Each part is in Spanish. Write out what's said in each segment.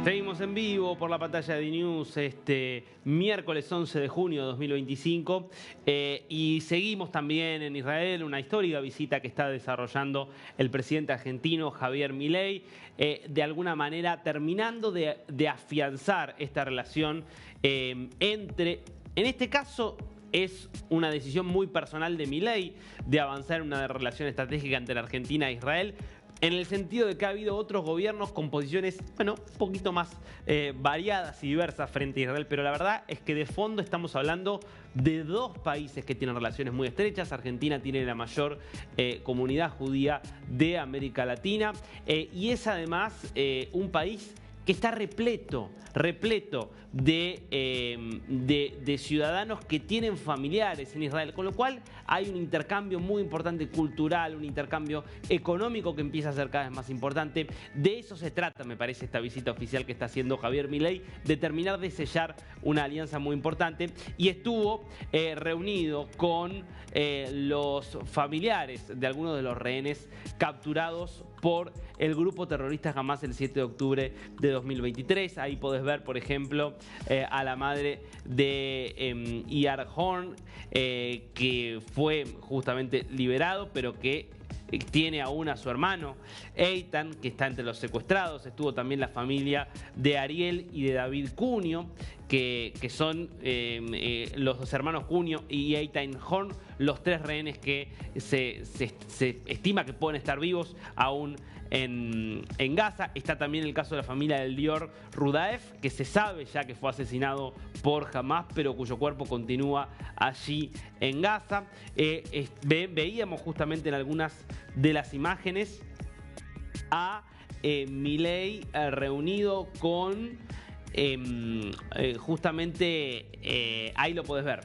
Seguimos en vivo por la pantalla de DNews este miércoles 11 de junio de 2025 y seguimos también en Israel, una histórica visita que está desarrollando el presidente argentino Javier Milei, de alguna manera terminando de afianzar esta relación entre, en este caso, es una decisión muy personal de Milei de avanzar en una relación estratégica entre la Argentina e Israel, en el sentido de que ha habido otros gobiernos con posiciones, bueno, un poquito más variadas y diversas frente a Israel, pero la verdad es que de fondo estamos hablando de dos países que tienen relaciones muy estrechas. Argentina tiene la mayor comunidad judía de América Latina y es además un país que está repleto de ciudadanos que tienen familiares en Israel, con lo cual hay un intercambio muy importante cultural, un intercambio económico que empieza a ser cada vez más importante. De eso se trata, me parece, esta visita oficial que está haciendo Javier Milei, de terminar de sellar una alianza muy importante, y estuvo reunido con los familiares de algunos de los rehenes capturados por el grupo terrorista Hamas el 7 de octubre de 2023. Ahí podés ver, por ejemplo, a la madre de Iyar Horn, que fue justamente liberado, pero que tiene aún a su hermano Eitan, que está entre los secuestrados. Estuvo también la familia de Ariel y de David Cunio, que son los dos hermanos Cunio y Eitan Horn, los tres rehenes que se estima que pueden estar vivos aún en Gaza. Está también el caso de la familia del Dior Rudaef, que se sabe ya que fue asesinado por Hamas, pero cuyo cuerpo continúa allí en Gaza. Veíamos justamente en algunas de las imágenes a Milei reunido con justamente, ahí lo podés ver,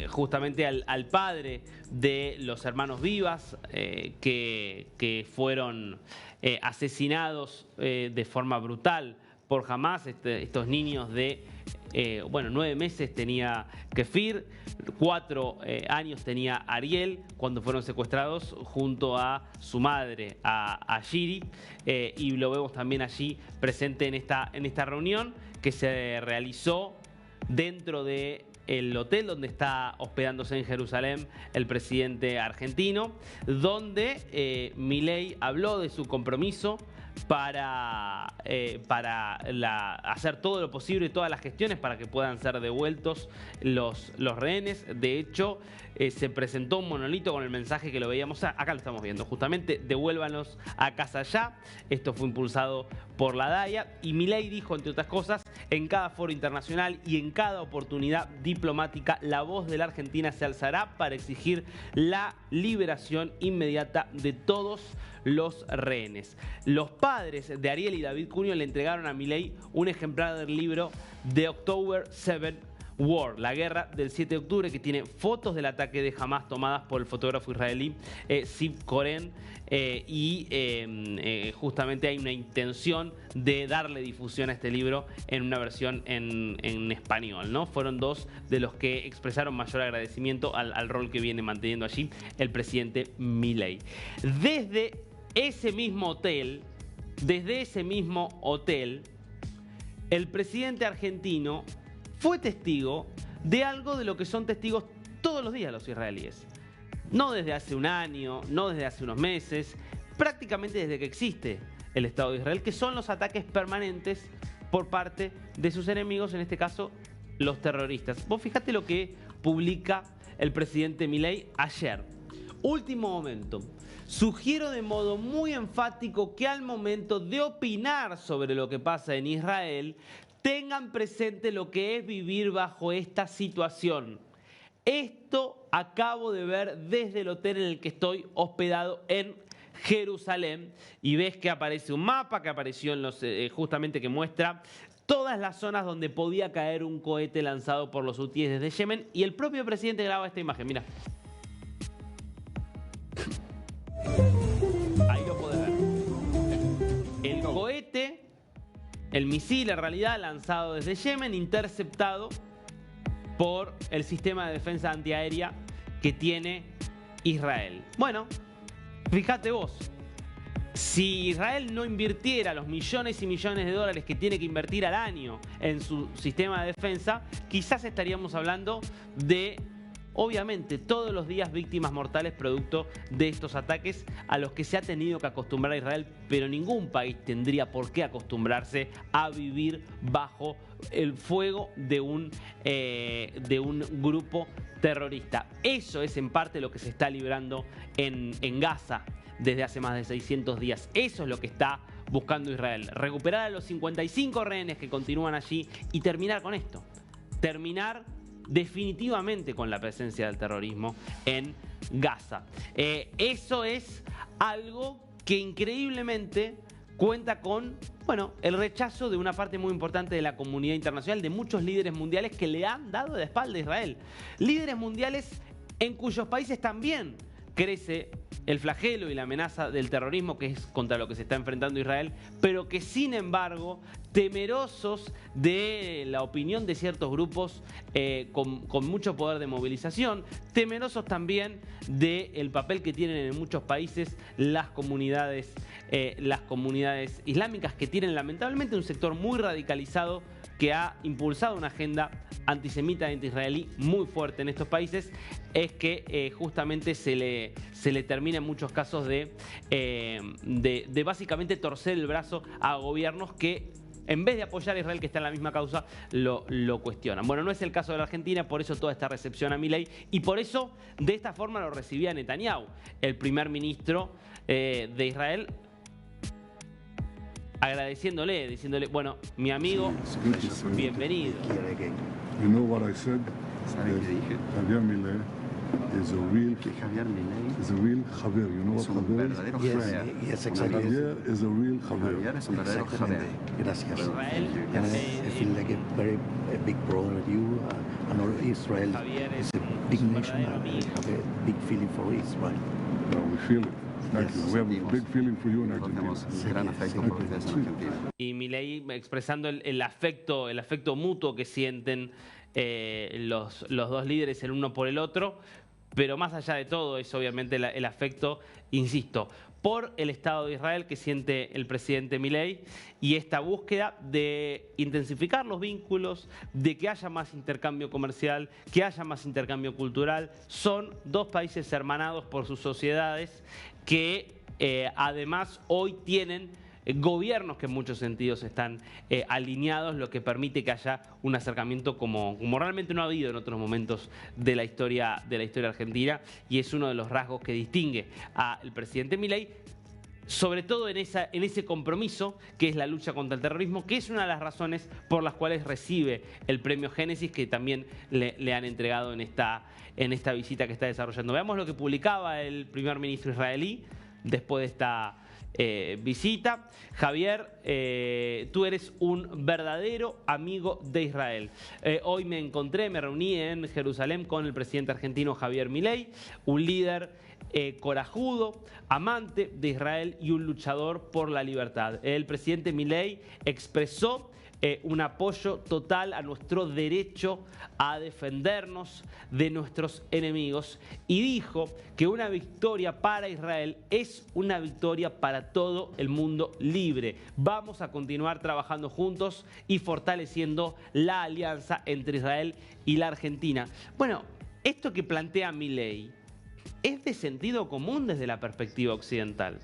justamente al padre de los hermanos Vivas, que fueron asesinados de forma brutal por Hamas. Estos niños de 9 meses tenía Kefir, 4 años tenía Ariel cuando fueron secuestrados junto a su madre, a Shiri, y lo vemos también allí presente en esta reunión que se realizó dentro de el hotel donde está hospedándose en Jerusalén el presidente argentino, donde Milei habló de su compromiso para hacer todo lo posible y todas las gestiones para que puedan ser devueltos los rehenes. De hecho, se presentó un monolito con el mensaje que lo veíamos acá, lo estamos viendo justamente: devuélvanos a casa ya. Esto fue impulsado por la DAIA, y Milei dijo, entre otras cosas: en cada foro internacional y en cada oportunidad diplomática, la voz de la Argentina se alzará para exigir la liberación inmediata de todos los rehenes. Los padres de Ariel y David Cunio le entregaron a Milei un ejemplar del libro The October 7 War, la guerra del 7 de octubre, que tiene fotos del ataque de Hamas tomadas por el fotógrafo israelí Ziv Koren, y justamente hay una intención de darle difusión a este libro en una versión en español, ¿no? Fueron dos de los que expresaron mayor agradecimiento al rol que viene manteniendo allí el presidente Milei. Desde ese mismo hotel, el presidente argentino fue testigo de algo de lo que son testigos todos los días los israelíes. No desde hace un año, no desde hace unos meses, prácticamente desde que existe el Estado de Israel, que son los ataques permanentes por parte de sus enemigos, en este caso los terroristas. Vos fíjate lo que publica el presidente Milei ayer. Último momento. Sugiero de modo muy enfático que al momento de opinar sobre lo que pasa en Israel, tengan presente lo que es vivir bajo esta situación. Esto acabo de ver desde el hotel en el que estoy hospedado en Jerusalén, y ves que aparece un mapa que apareció en justamente, que muestra todas las zonas donde podía caer un cohete lanzado por los hutíes desde Yemen, y el propio presidente graba esta imagen. Mira. Ahí lo podés ver. El cohete, el misil en realidad lanzado desde Yemen, interceptado por el sistema de defensa antiaérea que tiene Israel. Bueno, fíjate vos, si Israel no invirtiera los millones y millones de dólares que tiene que invertir al año en su sistema de defensa, quizás estaríamos hablando de, obviamente, todos los días víctimas mortales producto de estos ataques a los que se ha tenido que acostumbrar a Israel, pero ningún país tendría por qué acostumbrarse a vivir bajo el fuego de un grupo terrorista. Eso es en parte lo que se está librando en Gaza desde hace más de 600 días. Eso es lo que está buscando Israel. Recuperar a los 55 rehenes que continúan allí y terminar con esto. Terminar definitivamente con la presencia del terrorismo en Gaza. Eso es algo que increíblemente cuenta con, bueno, el rechazo de una parte muy importante de la comunidad internacional, de muchos líderes mundiales que le han dado de espalda a Israel. Líderes mundiales en cuyos países también crece el flagelo y la amenaza del terrorismo, que es contra lo que se está enfrentando Israel, pero que sin embargo, temerosos de la opinión de ciertos grupos con mucho poder de movilización, temerosos también del papel que tienen en muchos países las comunidades islámicas, que tienen lamentablemente un sector muy radicalizado que ha impulsado una agenda antisemita anti-israelí muy fuerte en estos países, es que justamente se le termina en muchos casos de básicamente torcer el brazo a gobiernos que, en vez de apoyar a Israel, que está en la misma causa, lo cuestionan. Bueno, no es el caso de la Argentina, por eso toda esta recepción a Milei, y por eso de esta forma lo recibía Netanyahu, el primer ministro de Israel, agradeciéndole, diciéndole, bueno, mi amigo, bienvenido. You know what I said? ¿Sabe qué dije? Javier Milei is a real Que Javier Milei Javier. You know what es un Javier is? verdadero Yes, Javier. yes, exactly. Javier is a real Javier. Javier es un verdadero Javier. Exactamente. Gracias. Israel, And I feel like a big brother to you, and all Israel Javier is es a big un nation. verdadero And I amigo. have a big feeling for Israel. We feel it. Thank you. Yes. We have a big feeling for you in Tenemos Argentina. un gran afecto por ustedes en Argentina. Y Milei expresando el afecto mutuo que sienten los dos líderes el uno por el otro, pero más allá de todo es obviamente el afecto, insisto, por el Estado de Israel que siente el presidente Milei y esta búsqueda de intensificar los vínculos, de que haya más intercambio comercial, que haya más intercambio cultural. Son dos países hermanados por sus sociedades que además hoy tienen gobiernos que en muchos sentidos están alineados, lo que permite que haya un acercamiento como realmente no ha habido en otros momentos de la historia argentina, y es uno de los rasgos que distingue al presidente Milei, sobre todo en ese compromiso que es la lucha contra el terrorismo, que es una de las razones por las cuales recibe el premio Génesis, que también le han entregado en esta visita que está desarrollando. Veamos lo que publicaba el primer ministro israelí después de esta visita. Javier, tú eres un verdadero amigo de Israel. Hoy me reuní en Jerusalén con el presidente argentino Javier Milei, un líder corajudo, amante de Israel y un luchador por la libertad. El presidente Milei expresó un apoyo total a nuestro derecho a defendernos de nuestros enemigos y dijo que una victoria para Israel es una victoria para todo el mundo libre. Vamos a continuar trabajando juntos y fortaleciendo la alianza entre Israel y la Argentina. Bueno, esto que plantea Milei es de sentido común desde la perspectiva occidental.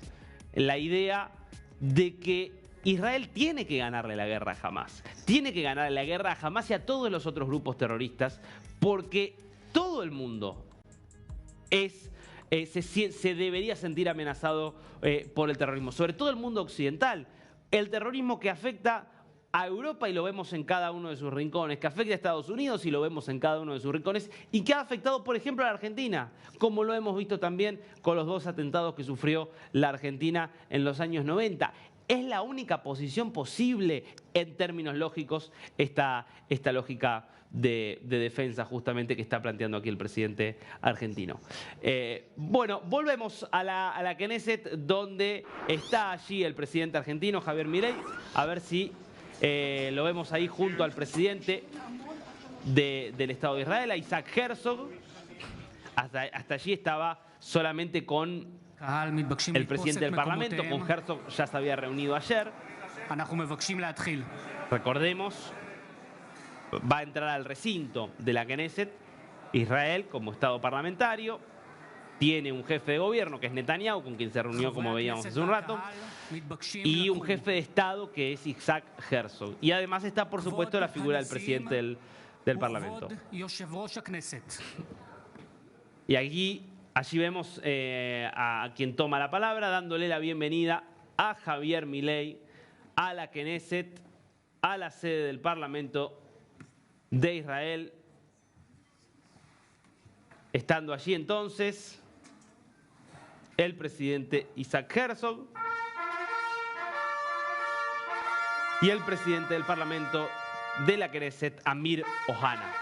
La idea de que Israel tiene que ganarle la guerra a Hamás. Tiene que ganarle la guerra a Hamás y a todos los otros grupos terroristas, porque todo el mundo se debería sentir amenazado por el terrorismo, sobre todo el mundo occidental. El terrorismo que afecta a Europa y lo vemos en cada uno de sus rincones, que afecta a Estados Unidos y lo vemos en cada uno de sus rincones, y que ha afectado, por ejemplo, a la Argentina, como lo hemos visto también con los dos atentados que sufrió la Argentina en los años 90. Es la única posición posible en términos lógicos esta lógica de defensa justamente que está planteando aquí el presidente argentino. Bueno, volvemos a la Knesset, donde está allí el presidente argentino Javier Milei, a ver si lo vemos ahí junto al presidente del Estado de Israel, a Isaac Herzog. Hasta allí estaba solamente con El presidente del Parlamento con Herzog ya se había reunido ayer. Recordemos, va a entrar al recinto de la Knesset, Israel como Estado parlamentario. Tiene un jefe de gobierno que es Netanyahu, con quien se reunió, como veíamos hace un rato, y un jefe de Estado que es Isaac Herzog. Y además está, por supuesto, la figura del presidente del Parlamento. Y allí vemos a quien toma la palabra, dándole la bienvenida a Javier Milei, a la Knesset, a la sede del Parlamento de Israel. Estando allí entonces el presidente Isaac Herzog y el presidente del Parlamento de la Knesset, Amir Ohana.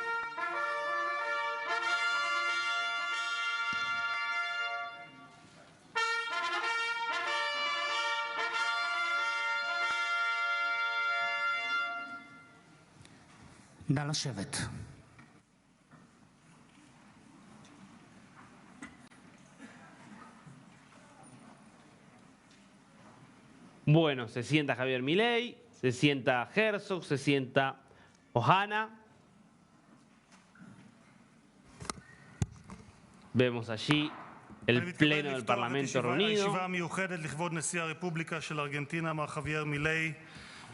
נא לשבת. Bueno, se sienta Javier Milei, se sienta Herzog, se sienta Ohana. Vemos allí el pleno del Parlamento reunido.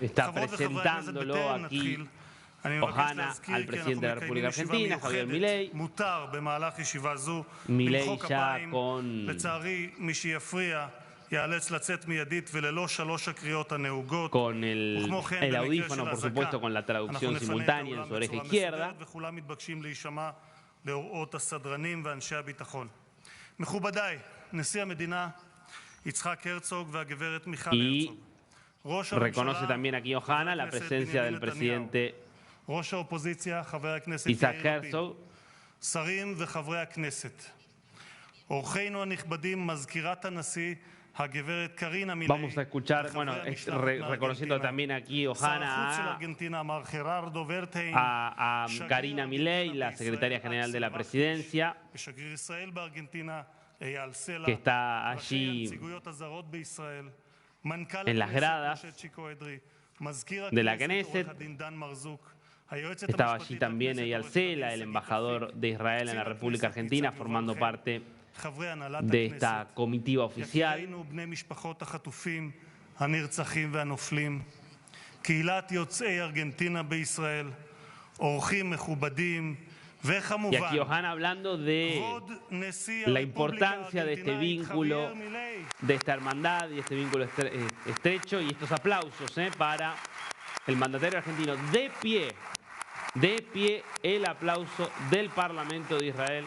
Está presentándolo aquí Ohana al presidente de la República Argentina, Javier Milei. Milei ya con el audífono, por supuesto, con la traducción simultánea en su oreja izquierda. Y reconoce también aquí Ohana la presencia del presidente Isaac Herzog. Vamos a escuchar, bueno, reconociendo también aquí Ohana a Karina Milei, la secretaria general de la presidencia, que está allí en las gradas de la Knesset. Estaba allí también Eyal Sela, el embajador de Israel en la República Argentina, formando parte de esta comitiva oficial. Y aquí Ohana hablando de la importancia de este vínculo, de esta hermandad y este vínculo estrecho, y estos aplausos para el mandatario argentino. De pie el aplauso del Parlamento de Israel,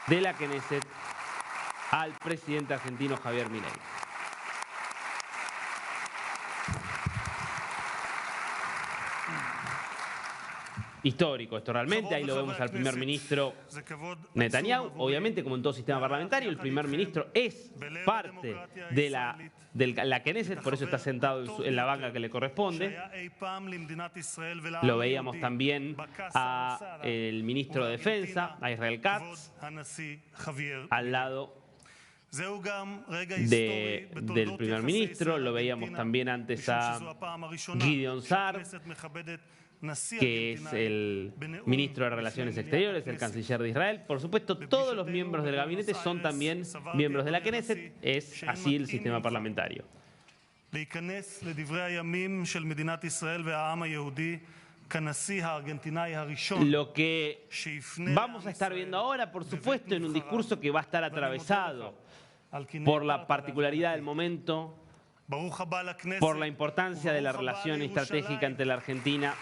de la Knesset, al presidente argentino Javier Milei. Histórico esto realmente, ahí lo vemos al primer ministro Netanyahu. Obviamente, como en todo sistema parlamentario, el primer ministro es parte de la Knesset, por eso está sentado en la banca que le corresponde. Lo veíamos también al ministro de Defensa, a Israel Katz, al lado del primer ministro. Lo veíamos también antes a Gideon Sa'ar, que es el ministro de Relaciones Exteriores, el canciller de Israel. Por supuesto, todos los miembros del gabinete son también miembros de la Knesset. Es así el sistema parlamentario. Lo que vamos a estar viendo ahora, por supuesto, en un discurso que va a estar atravesado por la particularidad del momento, por la importancia de la relación estratégica entre la Argentina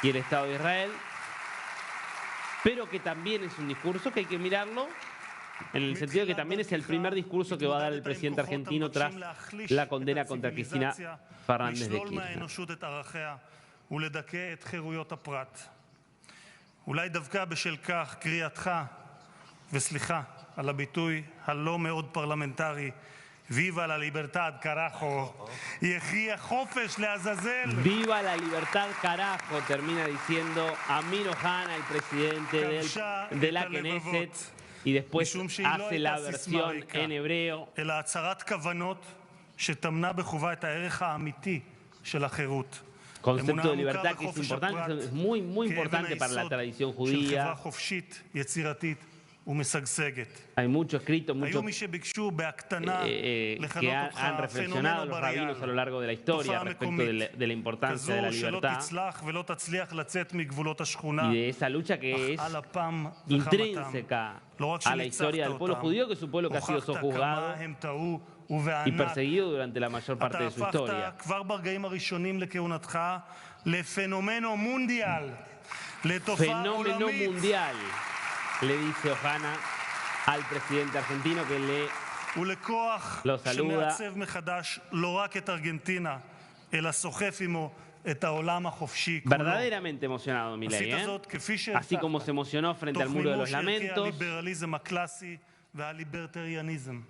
y el Estado de Israel, pero que también es un discurso que hay que mirarlo en el sentido de que también es el primer discurso que va a dar el presidente argentino tras la condena contra Cristina Fernández de Kirchner. Viva la libertad, carajo. Viva la libertad, carajo, termina diciendo Amir Ohana, el presidente de la Knesset. y después משום שהיא לא hace la הייתה סיסמה versión ריקה, en hebreo. אלא הצהרת כוונות שטמנה בחובה את הערך האמיתי של החירות. Concepto de libertad que es importante, es muy importante para la tradición של judía. חברה חופשית, יצירתית ומשגשגת. Hay mucho escrito, mucho היו מי שביקשו בהקטנה que לכנות אותך han reflexionado פנומנו los rabinos a lo בריאל, largo de la historia תופעה respecto מקומית, de la importancia de la כזו שלא libertad תצלח ולא תצליח לצאת מגבולות השכונה, y de esa lucha que es אך על אפם וחמתם. intrínseca לא רק a la historia del שניצחת pueblo אותם, judío, que es un pueblo que ha sido הוכחת sojuzgado כמה הם טעו y ובענק. perseguido durante la mayor parte אתה de su הפכת historia. כבר ברגעים הראשונים לכהונתך לפנומנו מונדיאל, לתופעה Fenómeno עולמית. mundial, le dice Ohana al presidente argentino que le ולכוח לא סלודה. שמעצב מחדש לא רק את ארגנטינה, אלא סוחף עמו את העולם החופשי כולו. verdaderamente emocionado Milei, עשית זאת כפי así como se emocionó frente al תוך muro de מימוש los ערכי lamentos. הליברליזם הקלאסי והליברטריאניזם.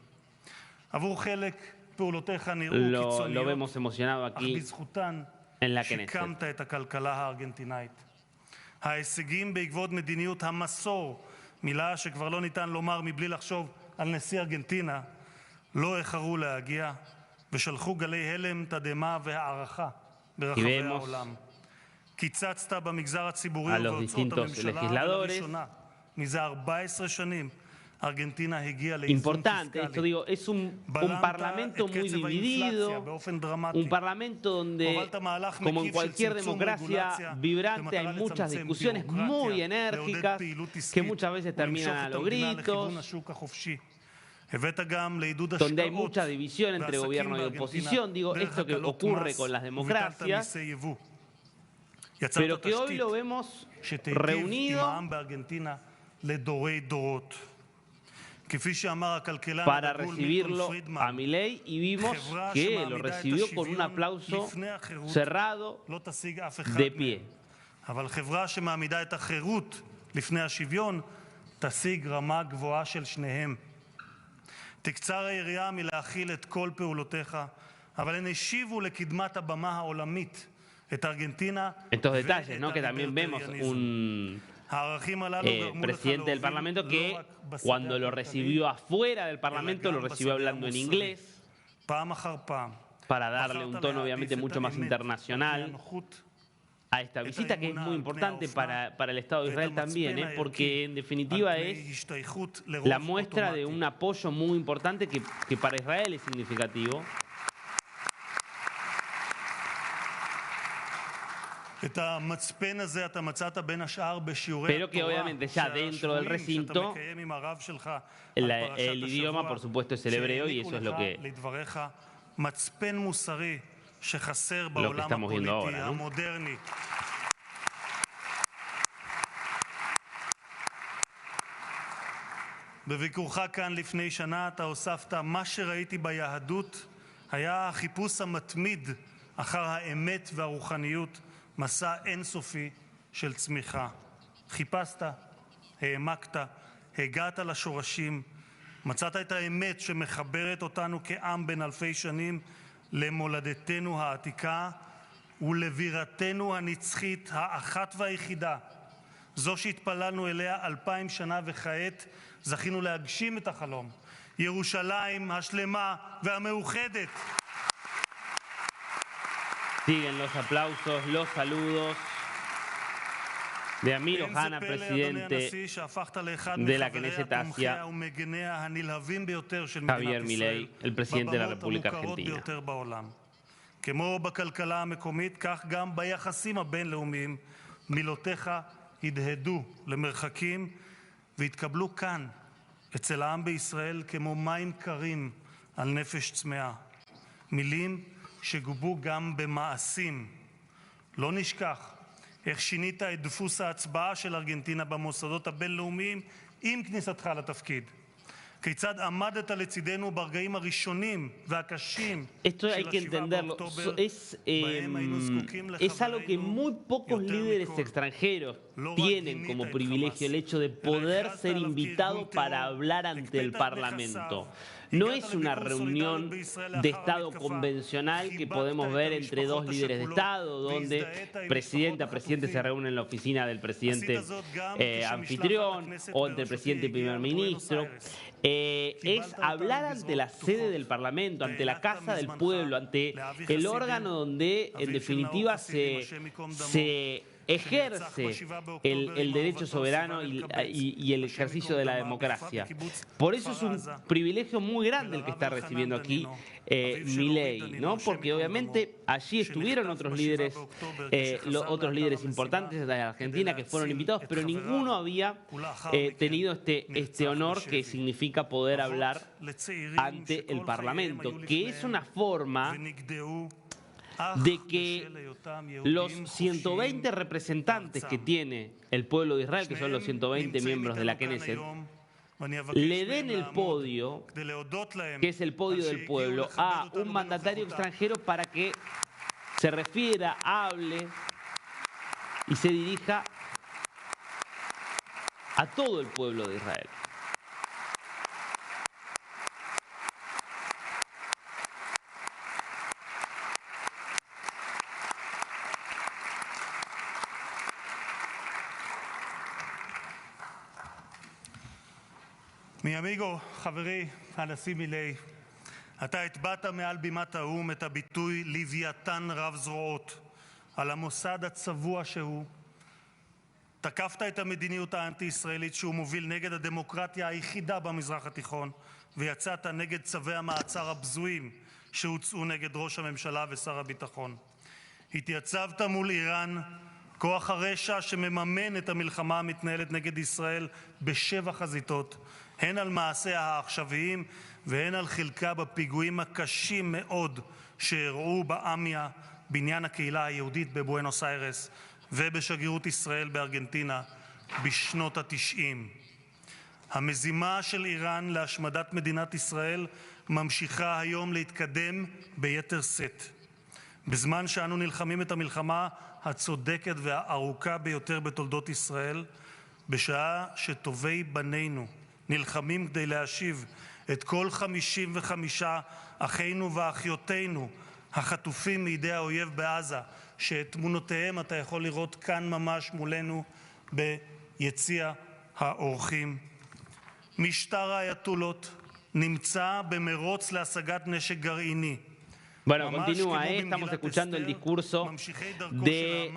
עבור חלק פעולותיך נראו Lo קיצוניות, vemos emocionado אך aquí בזכותן en la Knesset. שיקמת את הכלכלה הארגנטינאית. ההישגים בעקבות מדיניות המסור, מילה שכבר לא ניתן לומר מבלי לחשוב על נשיא ארגנטינה, לא איחרו להגיע ושלחו גלי הלם, תדהמה והערכה ברחבי vemos העולם. קיצצת במגזר הציבורי a los ובהוצאות distintos הממשלה, legisladores. ולראשונה מזה 14 שנים ארגנטינה הגיעה לאיזון Importante, esto פיסקלי. digo, es un בלמת parlamento את muy קצב האינפלציה dividido, באופן דרמטי. un parlamento donde, הובלת מהלך como en מקיף של cualquier צמצום democracia רגולציה vibrante, hay במטרה muchas לצמצם discusiones muy ביורוקרטיה, enérgicas לעודד פעילות que עסקית muchas veces terminan ולמשוך a את los המדינה לכיוון gritos, השוק החופשי. הבאת גם לעידוד donde hay השקעות mucha división entre ועסקים gobierno y בארגנטינה oposición. Digo, דרך esto que הקלות ocurre מס con las וביטלת democracias, מיסי יבוא. pero יצרת que hoy תשתית lo vemos שתיטיב עם reunido העם בארגנטינה לדורי דורות. כפי שאמר הכלכלן para הדגול מילטון recibirlo a פרידמן, Milei y vimos חברה que lo שמעמידה את recibió con un השוויון aplauso לפני החירות cerrado לא תשיג אף אחד de מהם. pie. אבל חברה שמעמידה את החירות לפני השוויון תשיג רמה גבוהה של שניהם. תקצר היריעה מלהכיל את כל פעולותיך, אבל הן השיבו לקדמת הבמה העולמית את ארגנטינה Estos ואת detalles, ¿no? Que también vemos הליברטריאניזם. un הערכים הללו גרמו לך presidente del להוביל Parlamento לא que רק בשדה cuando lo הכלכלי, recibió afuera del Parlamento lo גם recibió בשדה hablando en המוסרי. inglés פעם אחר פעם. para darle un בחרת tono להעדיף obviamente את mucho más האמת internacional על פני הנוחות, a esta visita que es muy importante para el Estado de Israel también, porque en definitiva על פני es השתייכות לרוב la muestra de אוטומטי. un apoyo muy importante que para Israel es significativo. את המצפן הזה אתה מצאת בין השאר בשיעורי Pero que התורה obviamente ya dentro del שהשבויים שאתה recinto, מקיים עם הרב שלך על פרשת el idioma השבוע, por supuesto es el hebreo y eso es שהעניקו lo לך, que לדבריך, מצפן מוסרי שחסר que בעולם estamos viendo הפוליטי ahora, ¿no? המודרני. בביקורך כאן לפני שנה אתה הוספת, מה שראיתי ביהדות היה החיפוש המתמיד אחר האמת והרוחניות, מסע אינסופי של צמיחה. חיפשת, העמקת, הגעת לשורשים, מצאת את האמת שמחברת אותנו כעם בן אלפי שנים למולדתנו העתיקה ולבירתנו הנצחית האחת והיחידה, זו שהתפללנו אליה 2000 שנה וכעת זכינו להגשים את החלום, ירושלים השלמה והמאוחדת. siguen los aplausos, los saludos de Amir אין זה Ohana, פלא, אדוני presidente הנשיא, שהפכת לאחד de la מחבריה, Knesset תומכיה Asia, ומגניה הנלהבים ביותר של Javier מדינת ישראל, Milei, el presidente de la בבמות República המוכרות Argentina. ביותר בעולם. כמו בכלכלה המקומית, כך גם ביחסים הבינלאומיים, מילותיך הדהדו למרחקים והתקבלו כאן, אצל העם בישראל, כמו מים קרים על נפש צמאה. מילים שגובו גם במעשים. לא נשכח איך שינית את דפוס ההצבעה של ארגנטינה במוסדות הבינלאומיים עם כניסתך לתפקיד. כיצד עמדת לצידנו ברגעים הראשונים והקשים Esto hay של que השבעה entenderlo. באוקטובר, Es בהם היינו זקוקים algo que לחברינו muy pocos יותר líderes מכל. extranjeros לא רק tienen גינית como את privilegio el חמאס, hecho de אלא poder הכרזת ser עליו invitado כארגון para טרור, hablar ante el הקפאת Parlamento. נכסיו, no es una reunión de Estado convencional que podemos ver entre dos líderes de Estado, donde presidente a presidente se reúne en la oficina del presidente anfitrión o entre el presidente y primer ministro. Es hablar ante la sede del Parlamento, ante la Casa del Pueblo, ante el órgano donde en definitiva se ejerce el derecho soberano y el ejercicio de la democracia. Por eso es un privilegio muy grande el que está recibiendo aquí Milei, ¿no? Porque obviamente allí estuvieron otros líderes importantes de la Argentina que fueron invitados, pero ninguno había tenido este honor que significa poder hablar ante el Parlamento, que es una forma de que los 120 representantes que tiene el pueblo de Israel, que son los 120 miembros de la Knesset, le den el podio, que es el podio del pueblo, a un mandatario extranjero para que se refiera, hable y se dirija a todo el pueblo de Israel. Mi amigo, חברי, הנשיא מילי, אתה הטבעת מעל בימת האו"ם את הביטוי לוויתן רב זרועות על המוסד הצבוע שהוא. תקפת את המדיניות האנטי-ישראלית שהוא מוביל נגד הדמוקרטיה היחידה במזרח התיכון, ויצאת נגד צווי המעצר הבזויים שהוצאו נגד ראש הממשלה ושר הביטחון. התייצבת מול איראן, כוח הרשע שמממן את המלחמה המתנהלת נגד ישראל בשבע חזיתות, הן על מעשיה העכשוויים והן על חלקה בפיגועים הקשים מאוד שאירעו באמיה, בניין הקהילה היהודית בבואנוס איירס ובשגרירות ישראל בארגנטינה בשנות ה-90. המזימה של איראן להשמדת מדינת ישראל ממשיכה היום להתקדם ביתר שאת. בזמן שאנו נלחמים את המלחמה הצודקת והארוכה ביותר בתולדות ישראל, בשעה שטובי בנינו נלחמים כדי להשיב את כל 55 אחינו ואחיותינו החטופים מידי האויב בעזה, שאת תמונותיהם אתה יכול לראות כאן ממש מולנו ביציע האורחים. משטר האייתולות נמצא במרוץ להשגת נשק גרעיני. Bueno, continúa, estamos escuchando el discurso del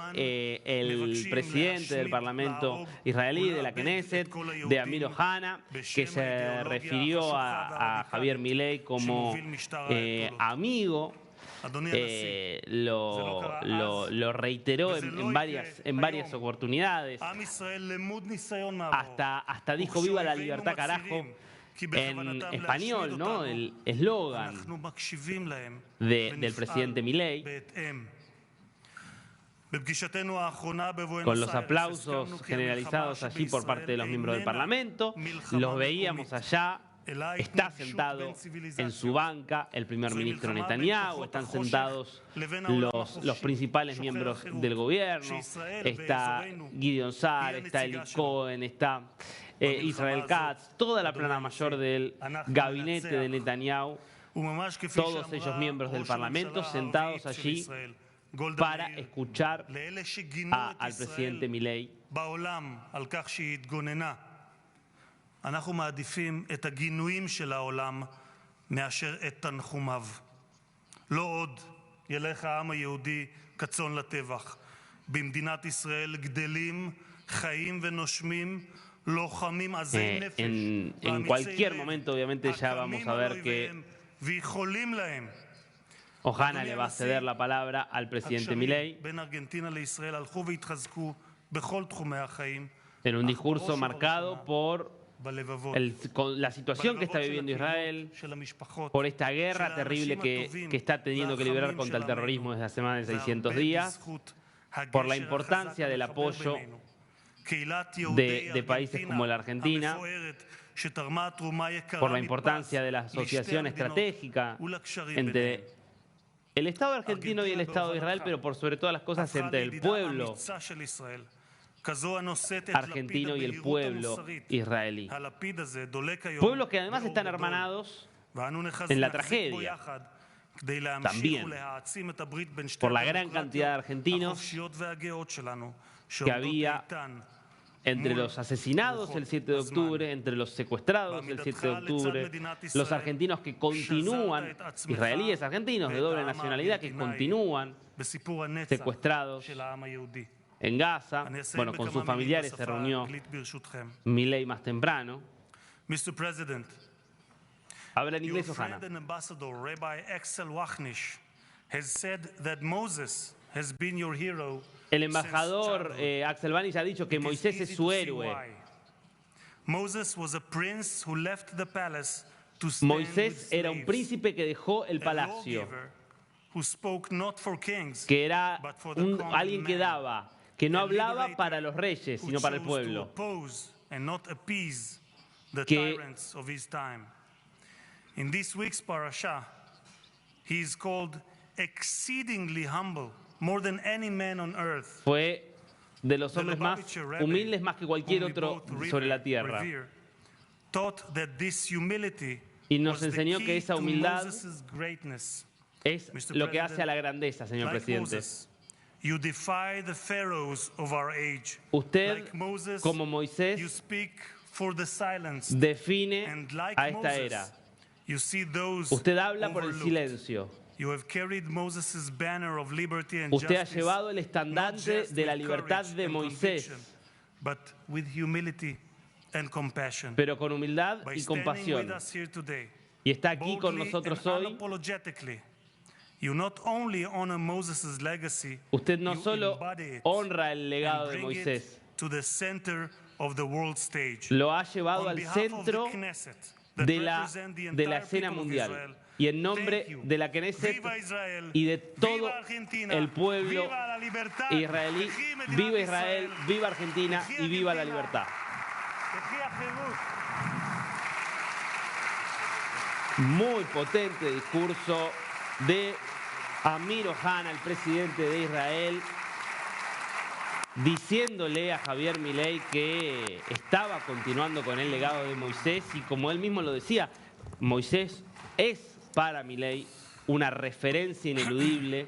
presidente del Parlamento israelí, de la Knesset, de Amir Ohana, que se refirió a Javier Milei como amigo. Lo reiteró en varias oportunidades. Hasta dijo viva la libertad, carajo, en español, ¿no? El eslogan del presidente Milei. Con los aplausos generalizados allí por parte de los miembros del Parlamento, los veíamos allá. Está sentado en su banca el primer ministro Netanyahu, están sentados los principales miembros del gobierno, está Gideon Sa'ar, está Eli Cohen, está Israel Katz, toda la plana mayor del gabinete de Netanyahu, todos ellos miembros del Parlamento sentados allí para escuchar al presidente Milei. אנחנו מעדיפים את הגינויים של העולם מאשר את תנחומיו. לא עוד ילך העם היהודי כצאן לטבח. במדינת ישראל גדלים, חיים ונושמים לוחמים עזי נפש. En cualquier momento, obviamente, ya vamos a ver que ויכולים להם. Ohana le va a ceder la palabra al presidente Milei בין ארגנטינה לישראל הלכו והתחזקו בכל תחומי החיים. en un discurso marcado por la situación que está viviendo Israel, por esta guerra terrible que está teniendo que librar contra el terrorismo desde hace más de 600 días, por la importancia del apoyo de países como la Argentina, por la importancia de la asociación estratégica entre el Estado argentino y el Estado de Israel, pero por sobre todas las cosas entre el pueblo argentino y el pueblo israelí. Pueblos que además están hermanados en la tragedia. También por la gran cantidad de argentinos que había entre los asesinados el 7 de octubre, entre los secuestrados el 7 de octubre, los argentinos que continúan, israelíes argentinos de doble nacionalidad, que continúan secuestrados en Gaza. Bueno, con sus familiares se reunió Milei más temprano. Mr. President, Habla en your inglés, Ohana. friend and ambassador, Rabbi Axel Wachnish, has said that Moses has been your hero. El embajador Axel Vanish ha dicho que It is Moisés easy es to su see héroe. why. Moses was a prince who left the palace to stand Moisés with era un slaves, príncipe que dejó el a palacio, lawgiver who spoke not for kings, que era but for the common alguien que man, daba, que no a hablaba liberator para los reyes, who sino para el chose to pueblo. oppose and not appease the Que- tyrants of his time. In this week's parasha, he is called exceedingly humble, more than any man on earth. Fue de los The hombres más Lubavitcher Rebbe, humildes más que cualquier whom we otro both sobre la tierra. revere, taught that this humility Y nos was the enseñó key que esa to humildad Moses' greatness. Es Mr. lo que hace President, a la grandeza, señor Like presidente. Moses, you defy the pharaohs of our age. Usted, Like Moses, como you Moisés, speak for the silenced. define And like a esta Moses, era. you see those Usted habla por el overlooked. silencio. You have carried Moses' banner of liberty and Usted ha justice, llevado el not estandarte just de la with libertad courage de and Moisés, conviction, but with humility and compassion. pero con humildad By y standing compasión. with us here today, Y está aquí con boldly nosotros and hoy. unapologetically, you not only honor Moses' legacy, Usted no you solo embody it honra el legado and de bring it Moisés, to the center of the world stage. lo ha llevado On al behalf of the centro Knesset, that de la represent the escena entire people of mundial. Israel, Y en nombre thank you. de la Knesset Viva Israel, y de todo viva Argentina, el pueblo viva la libertad, israelí, Vejí Medinas viva Israel, Israel, viva Argentina Vejí y viva la Argentina, libertad. Vejí Ajerut. Muy potente discurso de Amir Ohana, el presidente de Israel, diciéndole a Javier Milei que estaba continuando con el legado de Moisés y como él mismo lo decía, Moisés es para Milei una referencia ineludible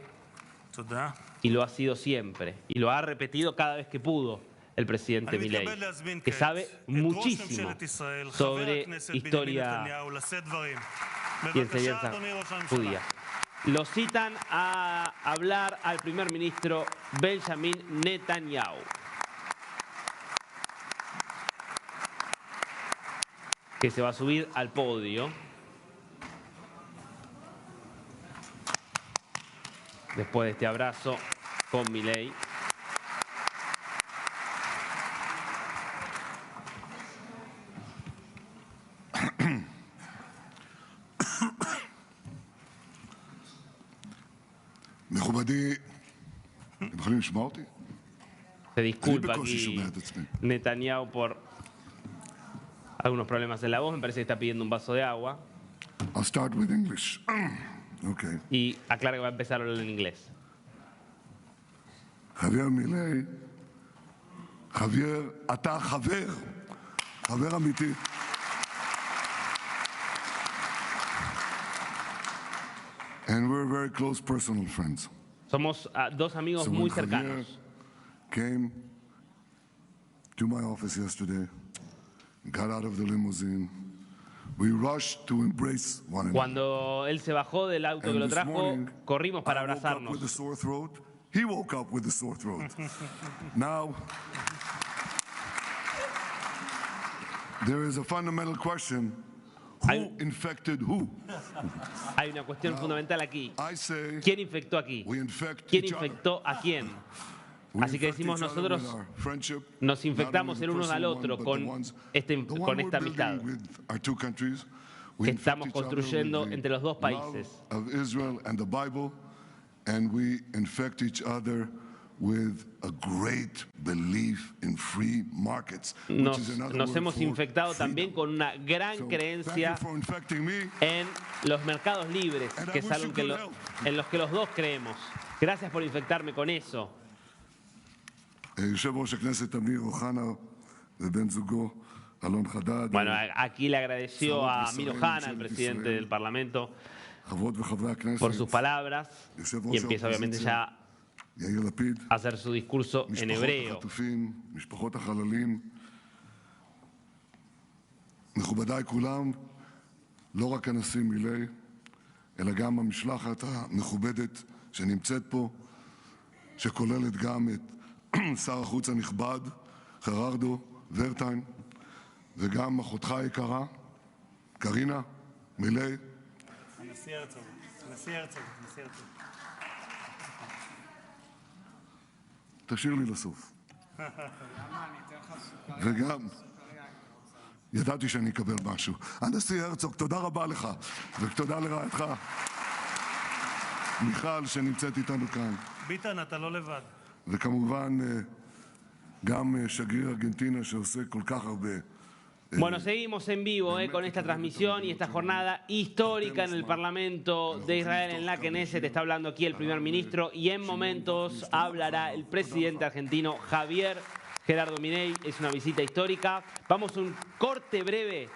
תודה. y lo ha sido siempre y lo ha repetido cada vez que pudo el presidente אני Milei, מתכבד להזמין que כעת sabe את ראש muchísimo ממשלת ישראל, חבר sobre הכנסת בנימין historia נתניהו, לשאת דברים. y בבקשה, enseñanza אדוני ראש הממשלה. judía. Lo citan a hablar al primer ministro Benjamin Netanyahu. Que se va a subir al podio. Después de este abrazo con Milei. מכובדי, אתם יכולים לשמוע אותי? Se disculpa אני בקושי aquí שומע את עצמי. Netanyahu por algunos problemas en la voz. Me parece que está pidiendo un vaso de agua. I'll start with English. Okay. Y aclara que va a empezar a hablar en inglés. חבר מילי, חבר, אתה חבר, חבר אמיתי. And we're very close personal friends. Somos dos amigos So muy when Javier cercanos. came to my office yesterday, got out of the limousine, we rushed to embrace one another. Cuando él se bajó del auto que And lo this trajo, morning, corrimos para I woke up with a abrazarnos. sore throat. He woke up with a sore throat. Now, there is a fundamental question: who Hay- infected who? Hay una cuestión fundamental aquí. I say ¿Quién infectó aquí? we infect ¿Quién each other. infectó a quién? We Así que infect decimos each other nosotros with our friendship, nos not infectamos only el the uno al personal otro one, but con the ones- este- the one con we're esta building amistad with our two countries. We que infect estamos each other construyendo with the entre los dos love países. of Israel and the Bible, and we infect each other with a great belief in free markets, which is another Nos word hemos for infectado freedom. también con una gran So, creencia thank you for infecting me. en los mercados libres, And I que es wish algo you que good health. en los que los dos creemos. Gracias por infectarme con eso. יושב ראש הכנסת אמיר אוחנה ובן זוגו אלון חדד, Bueno, aquí le agradeció a Amir Ohana, el presidente del Parlamento, חברות וחברי הכנסת, por sus palabras יושב y ראש empieza obviamente האופוזיציה, ya יאיר לפיד, a hacer su discurso en משפחות hebreo. החטופים, משפחות החללים, מכובדיי כולם, לא רק הנשיא מילי, אלא גם המשלחת המכובדת שנמצאת פה, שכוללת גם את שר החוץ הנכבד, חררדו ורטיין, וגם אחותך היקרה, קרינה מילי. הנשיא הרצוג, הנשיא הרצוג, הנשיא הרצוג. תשאיר לי לסוף. וגם, ידעתי שאני אקבל משהו. הנשיא הרצוג, תודה רבה לך, ותודה לרעייתך, מיכל, שנמצאת איתנו כאן. ביטן, אתה לא לבד. וכמובן, גם שגריר ארגנטינה שעושה כל כך הרבה. Bueno, seguimos en vivo con esta transmisión y esta jornada histórica en el Parlamento de Israel, en la Knesset. Está hablando aquí el primer ministro y en momentos hablará el presidente argentino Javier Gerardo Milei. Es una visita histórica. Vamos a un corte breve